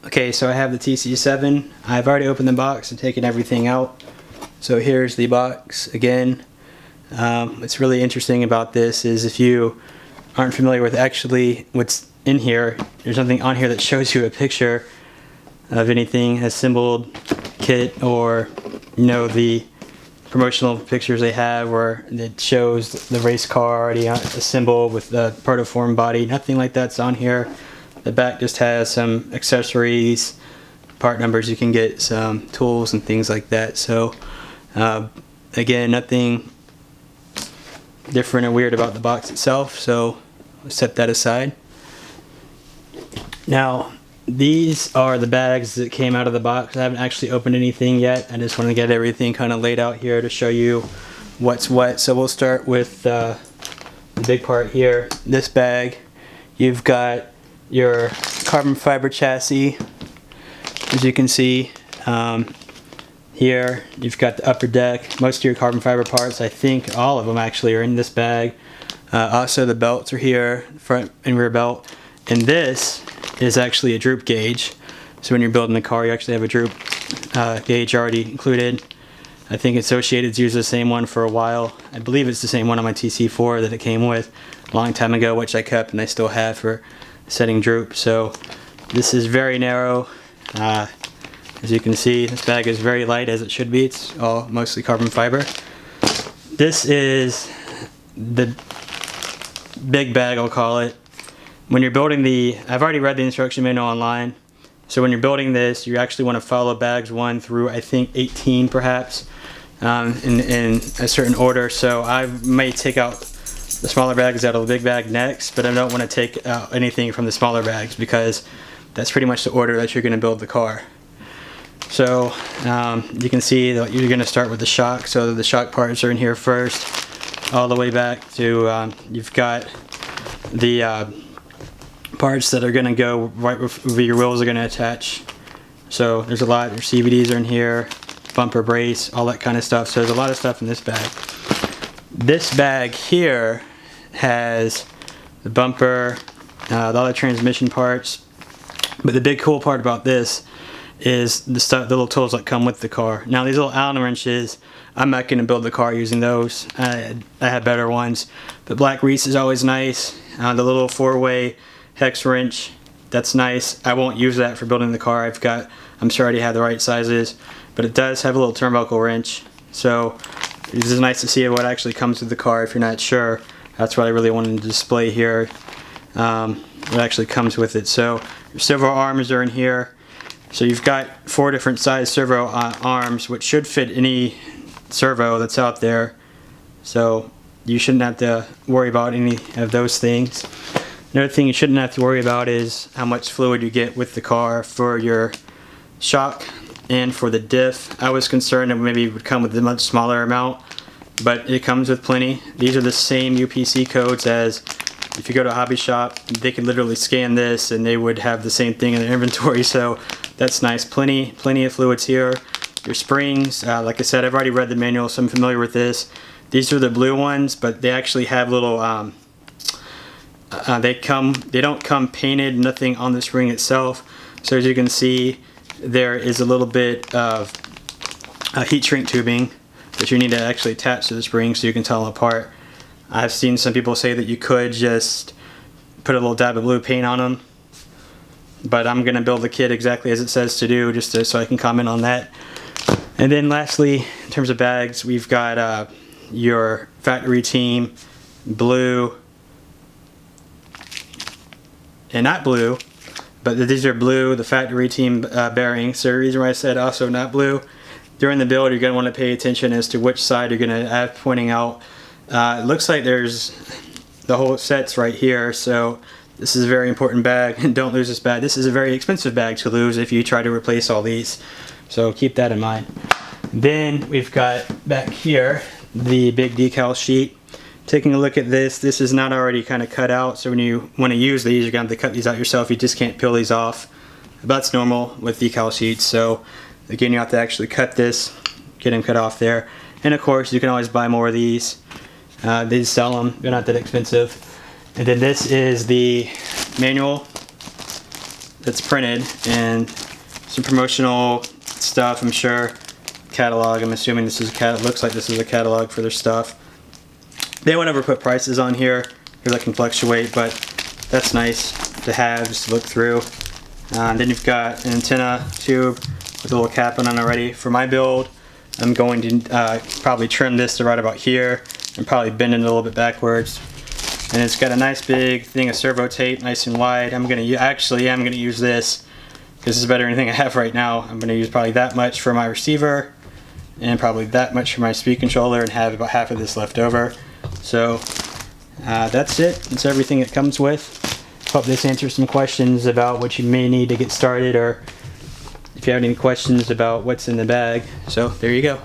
Okay, so I have the TC7. I've already opened the box and taken everything out. So here's the box again. What's really interesting about this is if you aren't familiar with actually what's in here, there's nothing on here that shows you a picture of anything assembled kit, or the promotional pictures they have where it shows the race car already assembled with the protoform body. Nothing like that's on here. The back just has some accessories, part numbers you can get, some tools and things like that. So again, nothing different or weird about the box itself, so I'll set that aside. Now these are the bags that came out of the box. I haven't actually opened anything yet. I just want to get everything kind of laid out here to show you what's what. So we'll start with the big part here. This bag, you've got your carbon fiber chassis, as you can see. Here you've got the upper deck. Most of your carbon fiber parts, I think all of them actually, are in this bag. Also the belts are here, front and rear belt. And this is actually a droop gauge. So when you're building the car, you actually have a droop gauge already included. I think Associated's used the same one for a while. I believe it's the same one on my TC4 that it came with a long time ago, which I kept and I still have for setting droop. So this is very narrow. As you can see, this bag is very light, as it should be. It's all mostly carbon fiber. This is the big bag, I'll call it. When you're building I've already read the instruction manual online. So when you're building this, you actually want to follow bags 1 through, I think, 18 perhaps, in a certain order. So I may take out the smaller bags out of the big bag next, but I don't want to take out anything from the smaller bags because that's pretty much the order that you're going to build the car. So you can see that you're going to start with the shock. So the shock parts are in here first, all the way back to you've got the parts that are going to go right where your wheels are going to attach. So there's a lot. Your CVDs are in here, bumper brace, all that kind of stuff. So there's a lot of stuff in this bag. This bag here has the bumper, all the transmission parts. But the big cool part about this is the little tools that come with the car. Now these little Allen wrenches, I'm not going to build the car using those. I have better ones. But black grease is always nice. The little 4-way hex wrench, that's nice. I won't use that for building the car. I'm sure I already have the right sizes, but it does have a little turnbuckle wrench. So this is nice to see what actually comes with the car if you're not sure. That's what I really wanted to display here. What actually comes with it. So your servo arms are in here. So you've got 4 different size servo arms, which should fit any servo that's out there. So you shouldn't have to worry about any of those things. Another thing you shouldn't have to worry about is how much fluid you get with the car for your shock and for the diff. I was concerned that maybe it would come with a much smaller amount, but it comes with plenty. These are the same UPC codes as if you go to a hobby shop. They can literally scan this and they would have the same thing in their inventory, so that's nice. Plenty of fluids here. Your springs, like I said, I've already read the manual, so I'm familiar with this. These are the blue ones, but they actually have little they don't come painted, nothing on the spring itself. So as you can see, there is a little bit of heat shrink tubing that you need to actually attach to the spring so you can tell them apart. I've seen some people say that you could just put a little dab of blue paint on them, but I'm going to build the kit exactly as it says to do, just so I can comment on that. And then lastly, in terms of bags, we've got your factory team blue, and not blue, but these are blue, the factory team bearings. So the reason why I said also not blue, during the build you're going to want to pay attention as to which side you're going to have pointing out. It looks like there's the whole set's right here, so this is a very important bag, and don't lose this bag. This is a very expensive bag to lose if you try to replace all these, so keep that in mind. Then we've got back here the big decal sheet. Taking a look at this, this is not already kind of cut out, so when you want to use these, you're going to have to cut these out yourself. You just can't peel these off. That's normal with decal sheets, so again, you have to actually cut this, get them cut off there. And of course, you can always buy more of these. They sell them, they're not that expensive. And then this is the manual that's printed and some promotional stuff, I'm sure. Catalog, I'm assuming this is looks like this is a catalog for their stuff. They won't ever put prices on here, because that can fluctuate, but that's nice to have, just to look through. Then you've got an antenna tube with a little cap on it already. For my build, I'm going to probably trim this to right about here and probably bend it a little bit backwards. And it's got a nice big thing of servo tape, nice and wide. I'm gonna use this because this is better than anything I have right now. I'm gonna use probably that much for my receiver and probably that much for my speed controller, and have about half of this left over. So that's it. That's everything it comes with. Hope this answers some questions about what you may need to get started, or if you have any questions about what's in the bag. So there you go.